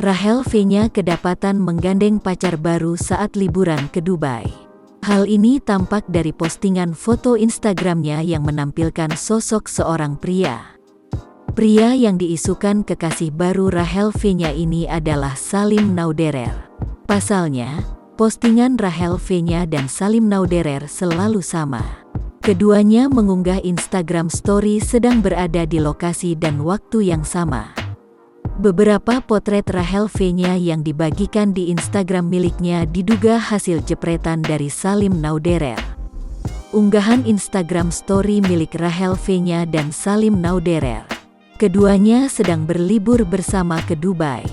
Rachel V-nya kedapatan menggandeng pacar baru saat liburan ke Dubai. Hal ini tampak dari postingan foto Instagramnya yang menampilkan sosok seorang pria. Pria yang diisukan kekasih baru Rachel V-nya ini adalah Salim Nauderer. Pasalnya, postingan Rachel V-nya dan Salim Nauderer selalu sama. Keduanya mengunggah Instagram Story sedang berada di lokasi dan waktu yang sama. Beberapa potret Rachel V-nya yang dibagikan di Instagram miliknya diduga hasil jepretan dari Salim Nauderer. Unggahan Instagram Story milik Rachel V-nya dan Salim Nauderer. Keduanya sedang berlibur bersama ke Dubai.